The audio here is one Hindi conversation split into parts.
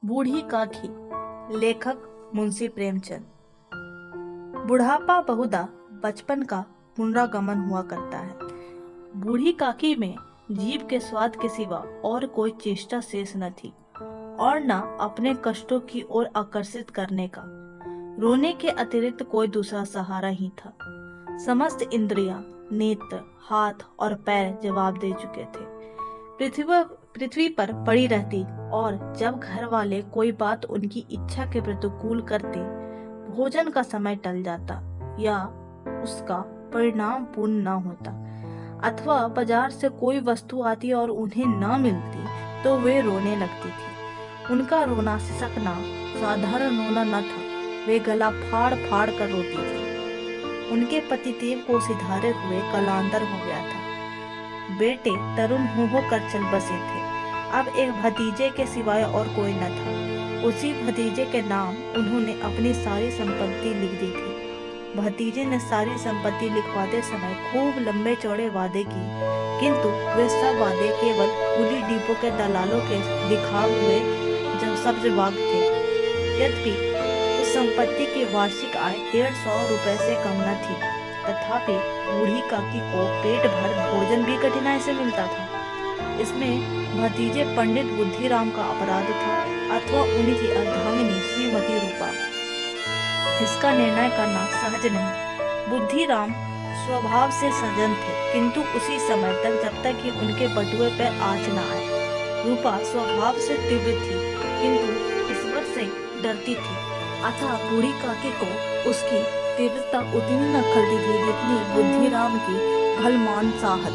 बूढ़ी काकी। लेखक मुंशी प्रेमचंद। बुढ़ापा बहुधा बचपन का पुनरागमन हुआ करता है। बूढ़ी काकी में जीभ के स्वाद के सिवा और कोई चेष्टा शेष न थी और न अपने कष्टों की ओर आकर्षित करने का। रोने के अतिरिक्त कोई दूसरा सहारा ही था। समस्त इंद्रियां, नेत्र, हाथ और पैर जवाब दे चुके थे। पृथ्वी पर पड़ी रहती और जब घर वाले कोई बात उनकी इच्छा के प्रतिकूल करते, भोजन का समय टल जाता या उसका परिणाम पूर्ण न होता, अथवा बाजार से कोई वस्तु आती और उन्हें न मिलती तो वे रोने लगती थी। उनका रोना सिसकना साधारण रोना न था, वे गला फाड़ फाड़ कर रोती थी। उनके पतिदेव को सिधारे हुए कालांतर हो गया था। बेटे तरुण हो कर चल बसे थे। अब एक भतीजे के सिवाय और कोई न था। उसी भतीजे के नाम उन्होंने अपनी सारी संपत्ति लिख दी थी। भतीजे ने सारी संपत्ति लिखवाते समय खूब लंबे चौड़े वादे किए, किंतु वे सब वादे केवल खुली डिपो के दलालों के दिखाए हुए जब सब्ज बाग थे। यद्यपि उस संपत्ति की वार्षिक आय 150 रुपए से कम न थी, तथापि बूढ़ी काकी को पेट भर भोजन भी कठिनाई से मिलता था। इसमें भतीजे पंडित बुद्धिराम का अपराध था अथवा उनकी अर्धांगिनी श्रीमती रूपा। इसका निर्णय करना सहज नहीं। बुद्धिराम स्वभाव से सज्जन थे, किंतु उसी समय तक जब तक कि उनके बटुए पर आँच न आए। रूपा स्वभाव से तीव्र थी, किंतु ईश्वर से डरती थी, अतः बूढ़ी काकी को उसकी तीव्रता उतनी न खलती थी जितनी बुद्धिराम की भलमान साहत।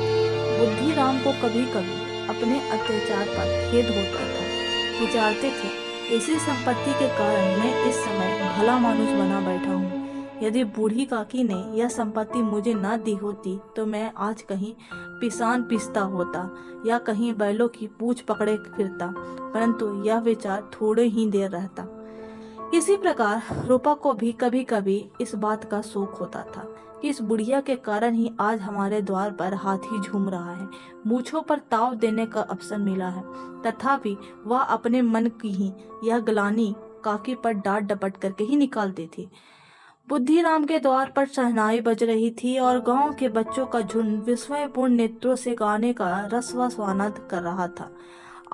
बुद्धिराम को कभी कभी अपने अत्याचार पर खेद होता था। विचारते थे, इसी संपत्ति के कारण मैं इस समय भला मानुष बना बैठा हूँ। यदि बूढ़ी काकी ने यह संपत्ति मुझे न दी होती तो मैं आज कहीं पिसान पिसता होता या कहीं बैलों की पूंछ पकड़े फिरता, परंतु यह विचार थोड़े ही देर रहता। इसी प्रकार रूपा को भी कभी कभी इस बात का शौक होता था कि इस बुढ़िया के कारण ही आज हमारे द्वार पर हाथी झूम रहा है, मूछों पर ताव देने का अवसर मिला है। तथापि वह अपने मन की ही यह ग्लानि काकी पर डांट डपट करके ही निकालती थी। बुद्धिराम के द्वार पर शहनाई बज रही थी और गांव के बच्चों का झुंड विस्मयपूर्ण नेत्रों से गाने का रसवास्वानंद कर रहा था।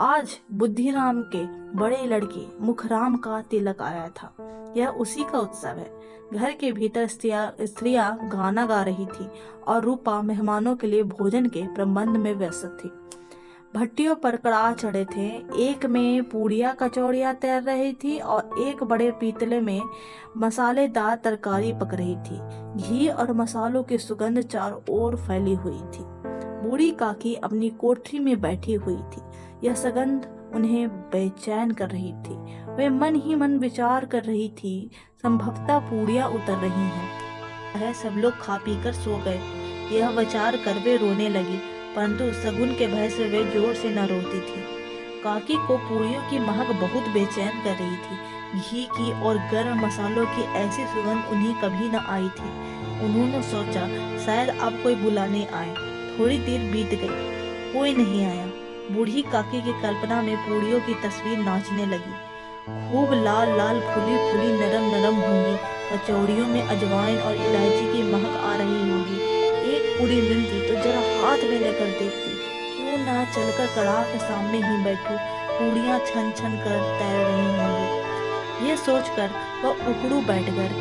आज बुद्धिराम के बड़े लड़के मुखराम का तिलक आया था। यह उसी का उत्सव है। घर के भीतर स्त्रियां गाना गा रही थी और रूपा मेहमानों के लिए भोजन के प्रबंध में व्यस्त थी। भट्टियों पर कड़ाह चढ़े थे, एक में पूड़ियाँ कचौड़ियाँ तैर रही थी और एक बड़े पीतले में मसालेदार तरकारी पक रही थी। घी और मसालों की सुगंध चारों ओर फैली हुई थी। बूढ़ी काकी अपनी कोठरी में बैठी हुई थी। यह सुगंध उन्हें बेचैन कर रही थी। वे मन ही मन विचार कर रही थी, संभवतः पूड़ियाँ उतर रही हैं। सब लोग खा पी कर सो गए। यह विचार कर वे रोने लगी, परंतु शगुन के भय से वे जोर से न रोती थी। काकी को पूड़ियों की महक बहुत बेचैन कर रही थी। घी की और गर्म मसालों की ऐसी सुगंध उन्हें कभी न आई थी। उन्होंने सोचा शायद अब कोई बुलाने आए। थोड़ी देर बीत गई, कोई नहीं आया। बूढ़ी काकी की कल्पना में पूड़ियों की तस्वीर नाचने लगी। खूब लाल लाल फूली फूली नरम नरम होंगी। कचौड़ियों में अजवाइन और इलायची की महक आ रही होगी। एक पूड़ी मिलती तो जरा हाथ में लेकर देखती, क्यों ना चलकर कड़ाह के सामने ही बैठूं, पूड़ियाँ छन छन कर तैर रही होंगी। ये सोचकर वह उकड़ू बैठ कर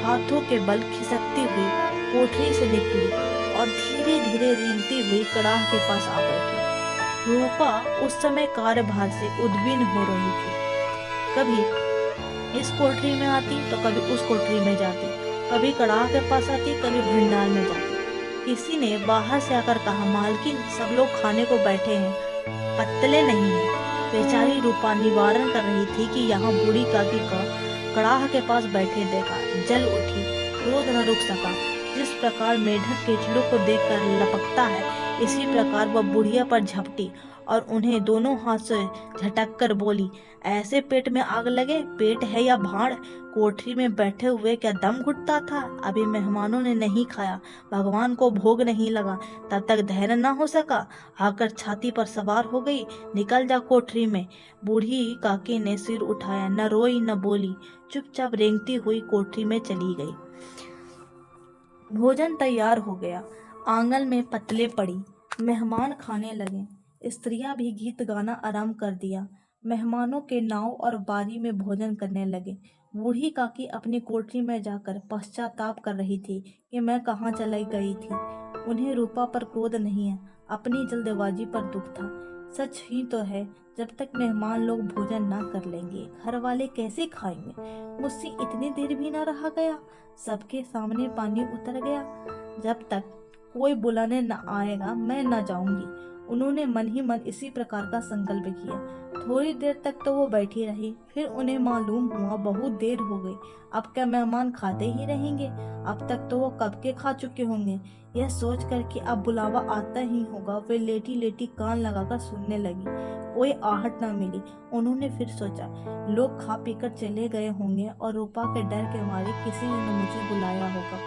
हाथों के बल खिसकती हुई कोठरी से निकली और धीरे धीरे रेंगती हुई कड़ाह के पास आ बैठी। रूपा उस समय कार्यभार से उद्विग्न हो रही थी। कभी इस कोठरी में आती तो कभी उस कोठरी में जाती, कभी कड़ाह के पास आती, कभी भंडार में जाती। किसी ने बाहर से आकर कहा, मालकिन सब लोग खाने को बैठे हैं, पत्तले नहीं है। बेचारी रूपा निवारण कर रही थी कि यहाँ बूढ़ी काकी को कड़ाह के पास बैठे देखा। जल उठी, क्रोध न रुक सका। जिस प्रकार मेढक केचड़ों को देखकर लपकता है, इसी प्रकार वह बुढ़िया पर झपटी और उन्हें दोनों हाथ से झटक कर बोली, ऐसे पेट में आग लगे, पेट है या भाड़? कोठरी में बैठे हुए क्या दम घुटता था? अभी मेहमानों ने नहीं खाया, भगवान को भोग नहीं लगा, तब तक धैर्य न हो सका, आकर छाती पर सवार हो गई। निकल जा कोठरी में। बूढ़ी काकी ने सिर उठाया, न रोई न बोली, चुपचाप रेंगती हुई कोठरी में चली गई। भोजन तैयार हो गया, आंगन में पतले पड़ी, मेहमान खाने लगे। स्त्रियां भी गीत गाना आरंभ कर दिया। मेहमानों के नाव और बारी में भोजन करने लगे। बूढ़ी काकी अपनी कोठरी में जाकर पश्चाताप कर रही थी कि मैं कहाँ चली गई थी। उन्हें रूपा पर क्रोध नहीं है, अपनी जल्दबाजी पर दुख था। सच ही तो है, जब तक मेहमान लोग भोजन ना कर लेंगे, घर वाले कैसे खाएंगे? मुझसे इतनी देर भी ना रहा गया। सबके सामने पानी उतर गया। जब तक कोई बुलाने न आएगा मैं न जाऊंगी। उन्होंने मन ही मन इसी प्रकार का संकल्प किया। थोड़ी देर तक तो वो बैठी रही, फिर उन्हें मालूम हुआ बहुत देर हो गई। अब क्या मेहमान खाते ही रहेंगे? अब तक तो वो कब के खा चुके होंगे। यह सोच कर कि अब बुलावा आता ही होगा, वे लेटी लेटी कान लगाकर सुनने लगी। कोई आहट न मिली। उन्होंने फिर सोचा, लोग खा पीकर चले गए होंगे और रूपा के डर के मारे किसी ने न मुझे बुलाया होगा।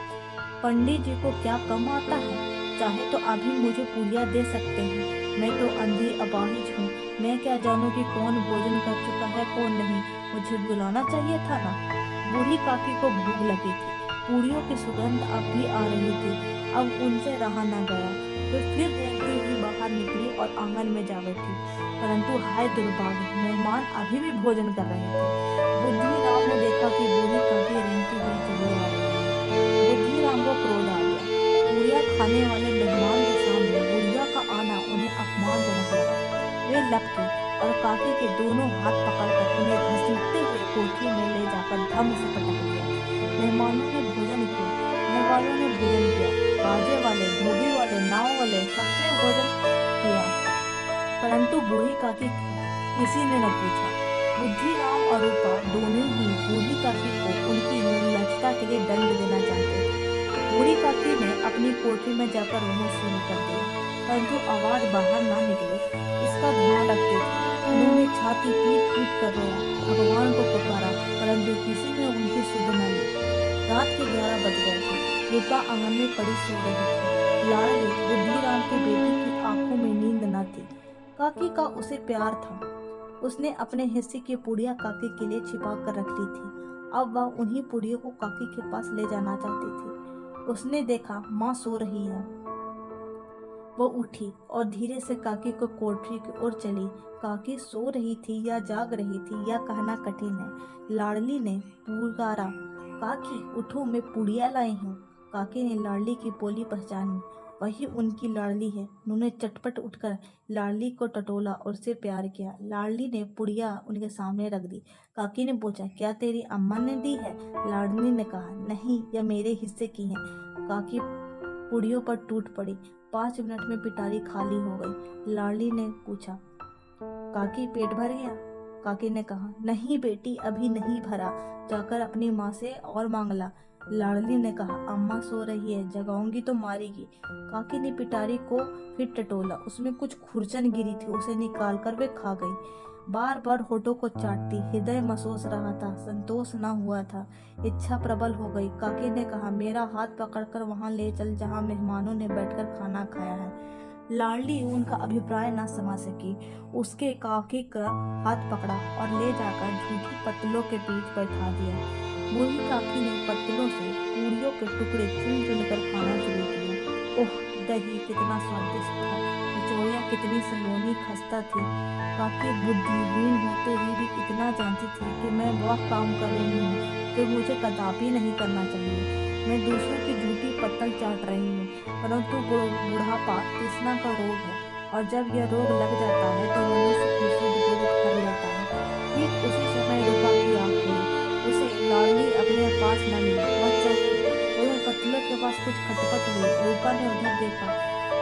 पंडित जी को क्या कम आता है? चाहे तो अभी मुझे पूरियां दे सकते हैं। मैं तो अंधी अपाहिज हूँ, मैं क्या जानूं कि कौन भोजन कर चुका है कौन नहीं। मुझे बुलाना चाहिए था ना। बूढ़ी काकी को भूख लगी थी, पूरियों की सुगंध अब भी आ रही थी। अब उनसे रहा न गया। वे फिर रेंगती हुई बाहर निकली और आंगन में जा बैठी। परंतु हाय दुर्भाग्य, मेहमान अभी भी भोजन कर रहे थे। बुद्धिराम ने देखा कि बूढ़ी काकी रेंगती हुई चली आ रही है। बुद्धिराम को क्रोध आ गया। पूरियां खाने वाले मेहमान के सामने बुढ़िया का आना उन्हें अपमानजनक लगा। वे लपके और काकी के दोनों हाथ पकड़कर उन्हें घसीटते हुए कोठरी में ले जाकर धम से पटक दिया। मेहमानों ने भोजन किया, घर वालों ने भोजन किया, बाजे वाले, धोबी वाले, नाव वाले, सबने भोजन किया, परंतु बूढ़ी काकी किसी ने न पूछा। बुद्धिराम और रूपा दोनों ही बूढ़ी काकी को उनकी निर्लजता के लिए दंड देना चाहते थे। बूढ़ी काकी ने अपनी कोठरी में जाकर रोना शुरू कर दिया, परंतु आवाज बाहर ना निकले इसका ध्यान रखते थे। उन्होंने छाती पीट पीट कर रोया, भगवान को पुकारा, परंतु किसी ने उनकी सुध न ली। रात के 11 बज गए थे। रूपा आंगन में पड़ी सो रही थी। लाडली बुद्धिराम की बेटी की आंखों में नींद न थी। काकी का उसे प्यार था। उसने अपने हिस्से की पुड़िया काकी के लिए छिपा कर रख ली थी। अब वह उन्हीं पुड़ियों को काकी के पास ले जाना चाहती थी। उसने देखा माँ सो रही है। वो उठी और धीरे से काकी को कोठरी की ओर चली। काकी सो रही थी या जाग रही थी यह कहना कठिन है। लाडली ने पुकारा, काकी उठो, मैं पुड़िया लाई हूँ। काकी ने लाडली की बोली पहचानी, वही उनकी लाडली है। उन्होंने चटपट उठकर लाडली को टटोला और उससे प्यार किया। लाडली ने पुड़िया उनके सामने रख दी। काकी ने पूछा, क्या तेरी अम्मा ने दी है? लाडली ने कहा, नहीं, यह मेरे हिस्से की है। काकी पुड़ियों पर टूट पड़ी। 5 मिनट में पिटारी खाली हो गई। लाडली ने पूछा, काकी पेट भर गया? काकी ने कहा, नहीं बेटी, अभी नहीं भरा, जाकर अपनी माँ से और मांग ला। लाडली ने कहा, अम्मा सो रही है, जगाऊंगी तो मारेगी। काकी ने पिटारी को फिर टटोला, उसमें कुछ खुरचन गिरी थी, उसे निकाल कर वे खा गई। बार बार होठों को चाटती, हृदय महसूस रहा था, संतोष न हुआ था, इच्छा प्रबल हो गई। काकी ने कहा, मेरा हाथ पकड़कर वहां ले चल जहां मेहमानों ने बैठकर खाना खाया है। लाडली उनका अभिप्राय न समझ सकी। उसके काकी का हाथ पकड़ा और ले जाकर झूठी पत्तलों के बीच बैठा दिया। बूढ़ी काकी ने पत्तलों से पूरियों के टुकड़े चुन चुन कर खाना शुरू किया। ओह, दही कितना स्वादिष्ट था, कचौड़ियाँ कितनी सलोनी खस्ता थी। काकी बुद्धिहीन होते हुए भी इतना जानती थी कि मैं वह काम कर रही हूँ जो मुझे कदापि नहीं करना चाहिए। मैं दूसरों की झूठी पत्तल चाट रही हूँ, परंतु बुढ़ापा तृष्णा का रोग है और जब यह रोग लग जाता है तो मनुष्य की सुध बुध कर लेता है। ठीक उसी समय रूपा की आँख खुली। उसे लाडली अपने पास न मिली। वह चौंकी। उधर पत्तलों के पास कुछ खटपट हुई। रूपा ने उधर देखा।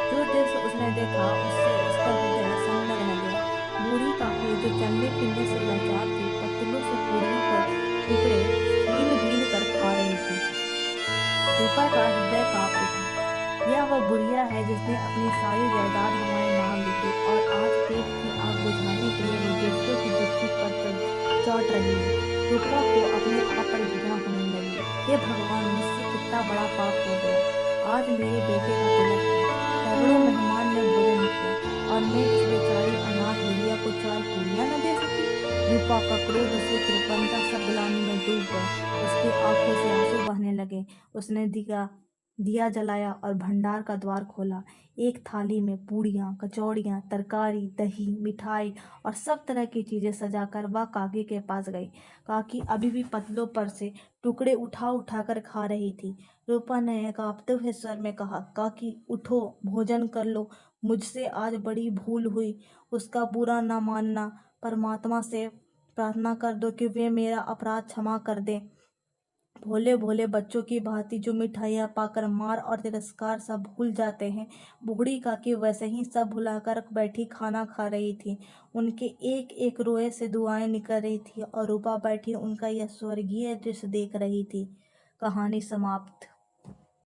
जो दृश्य उसने देखा उससे उसका हृदय सन्न रह गया। बूढ़ी काकी जो चलने फिरने से लाचार थी, पत्तलों से पूरियों पर टुकड़े भीन भीन कर खा रही थी। रूपा का हृदय कांप उठा। यह वह बुढ़िया है जिसने अपनी सारी जायदाद हमारे नाम लिखी और आज पेट की आग बुझाने के लिए वो दूसरों की जुत्ती पर चौट रही है। रूपा को अपने आप पर घृणा होने लगी। हे भगवान, मुझसे कितना बड़ा पाप हो गया। आज मेरे बेटे का तिलक है, सैकड़ों मेहमान ने भोजन किया और मैं इस बेचारी अनाथ बुढ़िया को 4 पूरियां न दे सकी। रूपा का क्रोध से कृपणता सब ग्लानि में डूब गए। उसकी आंखों से आंसू बहने लगे। उसने दिया जलाया और भंडार का द्वार खोला। एक थाली में पूड़ियाँ, कचौड़ियाँ, तरकारी, दही, मिठाई और सब तरह की चीजें सजाकर वह काकी के पास गई। काकी अभी भी पतलों पर से टुकड़े उठा उठा कर खा रही थी। रूपा ने कांपते हुए स्वर में कहा, काकी उठो, भोजन कर लो। मुझसे आज बड़ी भूल हुई। उसका बुरा न मानना। परमात्मा से प्रार्थना कर दो कि वे मेरा अपराध क्षमा कर दे। भोले भोले बच्चों की भांति जो मिठाइयाँ पाकर मार और तिरस्कार सब भूल जाते हैं, बूढ़ी काकी वैसे ही सब भुलाकर बैठी खाना खा रही थी। उनके एक एक रोए से दुआएं निकल रही थी और रूपा बैठी उनका यह स्वर्गीय दृश्य देख रही थी। कहानी समाप्त।